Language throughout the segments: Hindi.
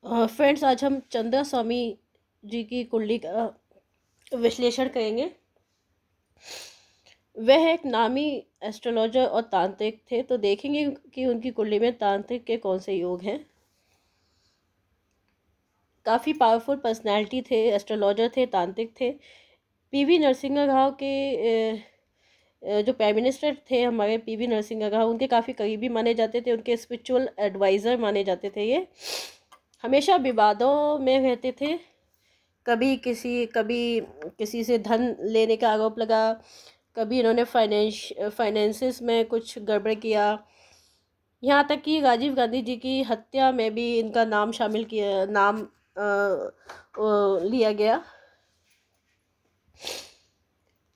फ्रेंड्स, आज हम चंद्रा स्वामी जी की कुंडली का विश्लेषण करेंगे। वह एक नामी एस्ट्रोलॉजर और तांत्रिक थे, तो देखेंगे कि उनकी कुंडली में तांत्रिक के कौन से योग हैं। काफ़ी पावरफुल पर्सनैलिटी थे, एस्ट्रोलॉजर थे, तांत्रिक थे। पीवी नरसिंह राव के जो प्राइम मिनिस्टर थे हमारे, पीवी नरसिंह राव, उनके काफ़ी करीबी माने जाते थे, उनके स्पिरिचुअल एडवाइज़र माने जाते थे। ये हमेशा विवादों में रहते थे। कभी किसी से धन लेने का आरोप लगा, कभी इन्होंने फाइनेंसिस में कुछ गड़बड़ किया। यहाँ तक कि राजीव गांधी जी की हत्या में भी इनका नाम शामिल किया, नाम लिया गया।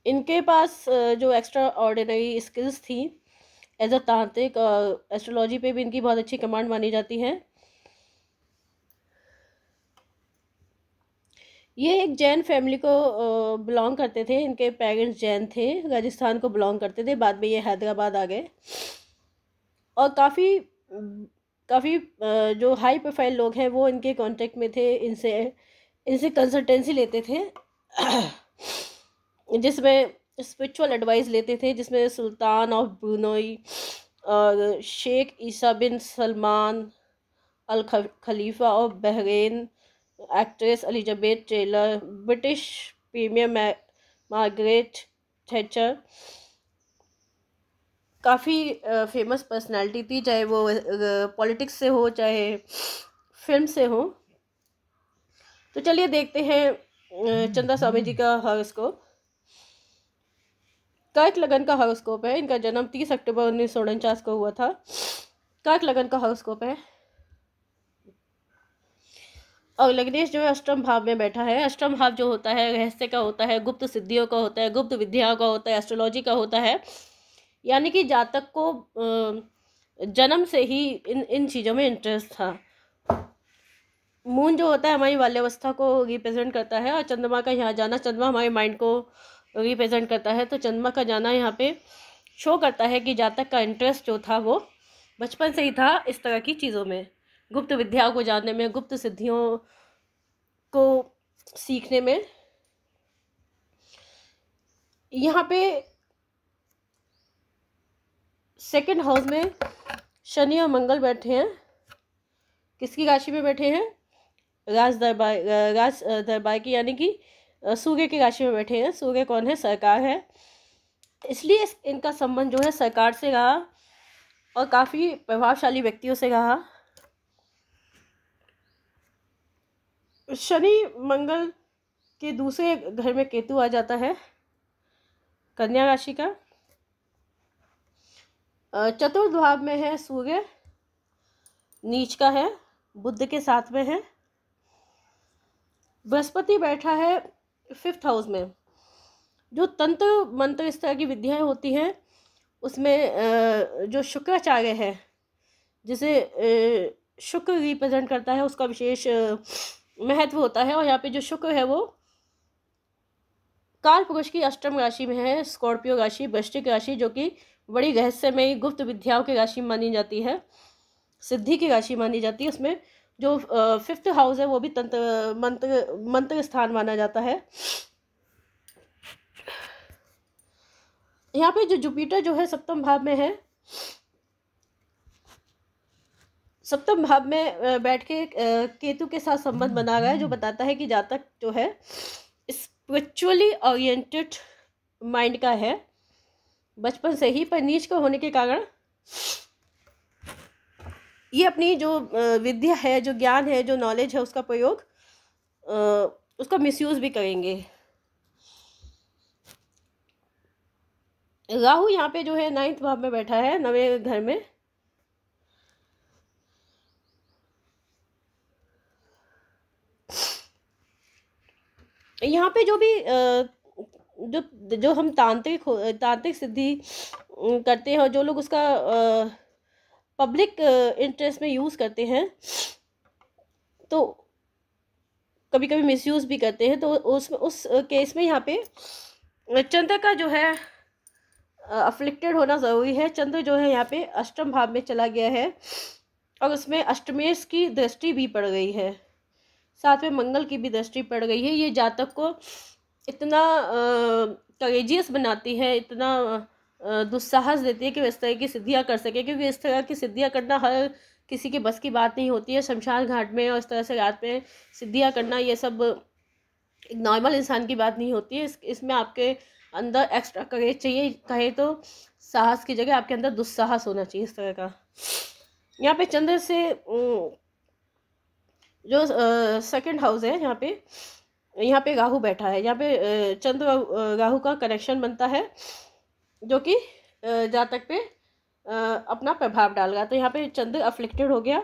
इनके पास जो एक्स्ट्रा ऑर्डिनरी स्किल्स थी एज अ तांत्रिक, एस्ट्रोलॉजी पे भी इनकी बहुत अच्छी कमांड मानी जाती है। ये एक जैन फैमिली को बिलोंग करते थे। इनके पेरेंट्स जैन थे, राजस्थान को बिलोंग करते थे। बाद में ये हैदराबाद आ गए और काफ़ी काफ़ी जो हाई प्रोफाइल लोग हैं वो इनके कांटेक्ट में थे। इनसे इनसे कंसल्टेंसी लेते थे जिसमें स्पिरिचुअल एडवाइस लेते थे, जिसमें सुल्तान ऑफ ब्रुनई और Sheikh Isa bin Salman Al Khalifa of Bahrain, actress Elizabeth Taylor, British premier Margaret Thatcher, काफ़ी फेमस पर्सनालिटी थी, चाहे वो पॉलिटिक्स से हो चाहे फिल्म से हो। तो चलिए देखते हैं चंद्रा स्वामी जी का हॉरोस्कोप। कर्क लगन का हॉरोस्कोप है। इनका जन्म 30 अक्टूबर 1949 को हुआ था। कर्क लगन का हॉरोस्कोप है और लग्नेश जो है अष्टम भाव में बैठा है। अष्टम भाव जो होता है रहस्य का होता है, गुप्त सिद्धियों का होता है, गुप्त विद्याओं का होता है, एस्ट्रोलॉजी का होता है। यानी कि जातक को जन्म से ही इन चीज़ों में इंटरेस्ट था। मून जो होता है हमारी बाल्यावस्था को रिप्रेजेंट करता है और चंद्रमा का यहाँ जाना, चंद्रमा हमारे माइंड को रिप्रेजेंट करता है। तो चंद्रमा का जाना यहाँ पे शो करता है कि जातक का इंटरेस्ट जो था वो बचपन से ही था इस तरह की चीज़ों में, गुप्त विद्याओं को जानने में, गुप्त सिद्धियों को सीखने में। यहाँ पे सेकंड हाउस में शनि और मंगल बैठे हैं। किसकी राशि में बैठे हैं? राज दरबार की, यानी कि सूर्य की राशि में बैठे हैं। सूर्य कौन है? सरकार है। इसलिए इनका संबंध जो है सरकार से रहा और काफ़ी प्रभावशाली व्यक्तियों से रहा। शनि मंगल के दूसरे घर में केतु आ जाता है, कन्या राशि का। चतुर्थ भाव में है सूर्य, नीच का है, बुध के साथ में है। बृहस्पति बैठा है 5th हाउस में। जो तंत्र मंत्र इस तरह की विद्याएं होती हैं उसमें जो शुक्राचार्य है, जिसे शुक्र रिप्रेजेंट करता है, उसका विशेष महत्व होता है। और यहाँ पे जो शुक्र है वो काल पुरुष की अष्टम राशि में है, स्कॉर्पियो राशि, वृश्चिक राशि, जो कि बड़ी रहस्यमयी गुप्त विद्याओं की राशि मानी जाती है, सिद्धि की राशि मानी जाती है। उसमें जो 5th हाउस है वो भी तंत्र मंत्र स्थान माना जाता है। यहाँ पे जो जुपिटर जो है सप्तम भाव में है। सप्तम भाव में बैठ के केतु के साथ संबंध बना रहा है, जो बताता है कि जातक जो है स्पिरिचुअली ओरिएंटेड माइंड का है बचपन से ही, पर नीच का होने के कारण ये अपनी जो विद्या है, जो ज्ञान है, जो नॉलेज है, उसका प्रयोग उसका मिसयूज भी करेंगे। राहु यहाँ पे जो है 9th भाव में बैठा है, 9वें घर में। यहाँ पे जो भी जो हम तांत्रिक सिद्धि करते हैं और जो लोग उसका पब्लिक इंटरेस्ट में यूज़ करते हैं तो कभी कभी मिसयूज़ भी करते हैं। तो उस केस में यहाँ पे चंद्र का जो है अफ्लिक्टेड होना ज़रूरी है। चंद्र जो है यहाँ पे अष्टम भाव में चला गया है और उसमें अष्टमेश की दृष्टि भी पड़ गई है, साथ में मंगल की भी दृष्टि पड़ गई है। ये जातक को इतना करेजियस बनाती है, इतना दुस्साहस देती है कि वो इस तरह की सिद्धियाँ कर सके, क्योंकि इस तरह की सिद्धियाँ करना हर किसी के बस की बात नहीं होती है। शमशान घाट में और इस तरह से रात में सिद्धियाँ करना, ये सब एक नॉर्मल इंसान की बात नहीं होती है। इसमें आपके अंदर एक्स्ट्रा करेज चाहिए, कहे तो साहस की जगह आपके अंदर दुस्साहस होना चाहिए इस तरह का। यहाँ पे चंद्र से जो सेकंड हाउस है, यहाँ पे राहु बैठा है। यहाँ पे चंद्र राहु का कनेक्शन बनता है, जो कि जातक पे अपना प्रभाव डालेगा। तो यहाँ पे चंद्र अफ्लिक्टेड हो गया।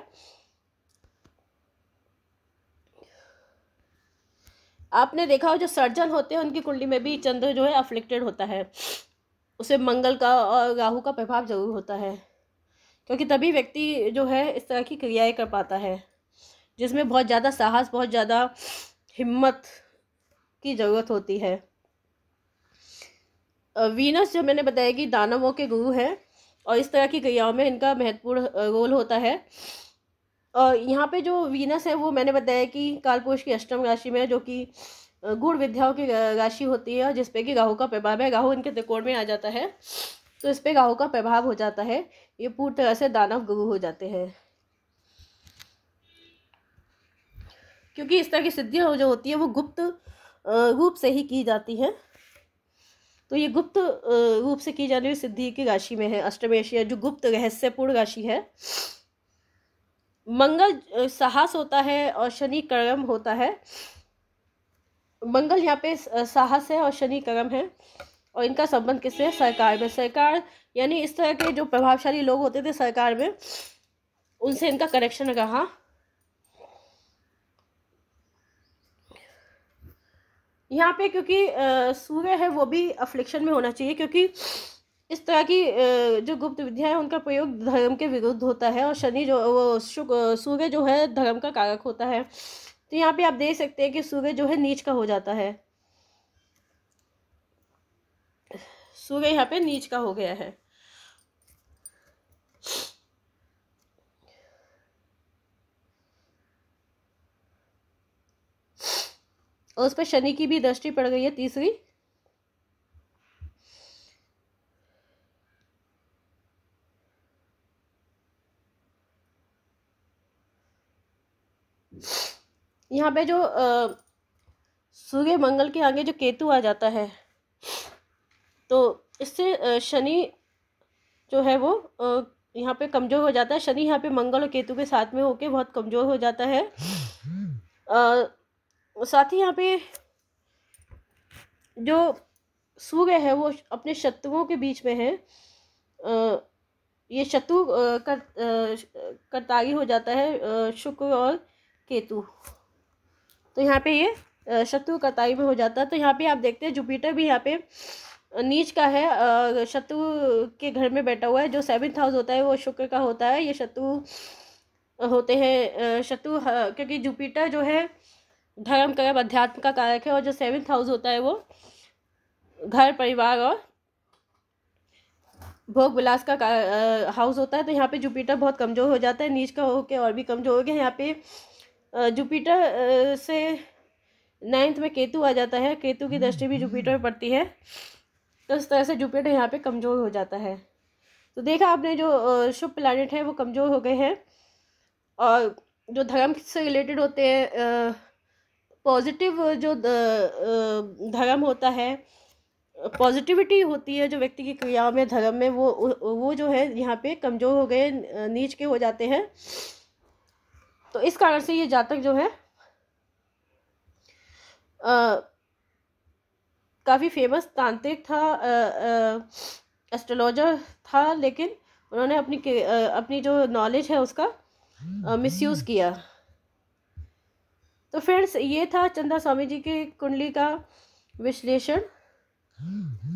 आपने देखा हो जो सर्जन होते हैं उनकी कुंडली में भी चंद्र जो है अफ्लिक्टेड होता है, उसे मंगल का और राहु का प्रभाव जरूर होता है, क्योंकि तभी व्यक्ति जो है इस तरह की क्रियाएं कर पाता है, जिसमें बहुत ज़्यादा साहस, बहुत ज़्यादा हिम्मत की ज़रूरत होती है। वीनस जो मैंने बताया कि दानवों के गुरु है, और इस तरह की क्रियाओं में इनका महत्वपूर्ण रोल होता है। और यहाँ पे जो वीनस है वो मैंने बताया कि कालपुरुष की अष्टम राशि में है, जो कि गुण विद्याओं की राशि होती है, जिसपे कि राहु का प्रभाव है। राहु इनके त्रिकोण में आ जाता है, तो इस पे राहु का प्रभाव हो जाता है। ये पूरी तरह से दानव गुरु हो जाते हैं, क्योंकि इस तरह की सिद्धियाँ जो होती है वो गुप्त रूप से ही की जाती है। तो ये गुप्त रूप से की जाने वाली सिद्धि की राशि में है अष्टमेश, जो गुप्त रहस्यपूर्ण राशि है। मंगल साहस होता है और शनि कर्म होता है। मंगल यहाँ पे साहस है और शनि कर्म है, और इनका संबंध किससे है? सरकार में। सरकार यानी इस तरह के जो प्रभावशाली लोग होते थे सरकार में, उनसे इनका कनेक्शन रहा। यहाँ पे क्योंकि सूर्य है वो भी अफ्लिक्शन में होना चाहिए, क्योंकि इस तरह की जो गुप्त विद्या है उनका प्रयोग धर्म के विरुद्ध होता है, और शनि जो वो सूर्य जो है धर्म का कारक होता है। तो यहाँ पे आप देख सकते हैं कि सूर्य जो है नीच का हो जाता है, सूर्य यहाँ पे नीच का हो गया है। और उस पर शनि की भी दृष्टि पड़ गई है, तीसरी। यहाँ पे जो सूर्य मंगल के आगे जो केतु आ जाता है, तो इससे शनि जो है वो यहाँ पे कमज़ोर हो जाता है। शनि यहाँ पे मंगल और केतु के साथ में होके बहुत कमज़ोर हो जाता है। साथ ही यहाँ पे जो सूर्य है वो अपने शत्रुओं के बीच में है। ये शत्रु करतागी हो जाता है शुक्र और केतु, तो यहाँ पे ये शत्रु करतागी में हो जाता है। तो यहाँ पे आप देखते हैं जुपिटर भी यहाँ पे नीच का है, शत्रु के घर में बैठा हुआ है। जो 7th हाउस होता है वो शुक्र का होता है। ये शत्रु होते हैं शत्रु, क्योंकि जुपिटर जो है धर्म कर्म अध्यात्म का कारक है, और जो 7th हाउस होता है वो घर परिवार और भोग विलास का हाउस होता है। तो यहाँ पे जुपिटर बहुत कमज़ोर हो जाता है, नीच का होके और भी कमज़ोर हो गया। यहाँ पे जुपिटर से 9th में केतु आ जाता है, केतु की दृष्टि भी जुपिटर में पड़ती है, तो इस तरह से जुपिटर यहाँ पे कमज़ोर हो जाता है। तो देखा आपने जो शुभ प्लैनेट है वो कमज़ोर हो गए हैं, और जो धर्म से रिलेटेड होते हैं, पॉजिटिव जो धर्म होता है, पॉजिटिविटी होती है जो व्यक्ति की क्रियाओं में धर्म में, वो जो है यहाँ पे कमज़ोर हो गए, नीच के हो जाते हैं। तो इस कारण से ये जातक जो है काफ़ी फेमस तांत्रिक था, एस्ट्रोलॉजर था, लेकिन उन्होंने अपनी जो नॉलेज है उसका मिसयूज़ किया। तो फ्रेंड्स ये था चंदा स्वामी जी की कुंडली का विश्लेषण।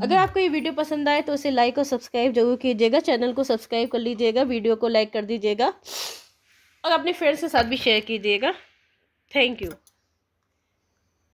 अगर आपको ये वीडियो पसंद आए तो उसे लाइक और सब्सक्राइब जरूर कीजिएगा, चैनल को सब्सक्राइब कर लीजिएगा, वीडियो को लाइक कर दीजिएगा, और अपने फ्रेंड्स के साथ भी शेयर कीजिएगा। Thank you.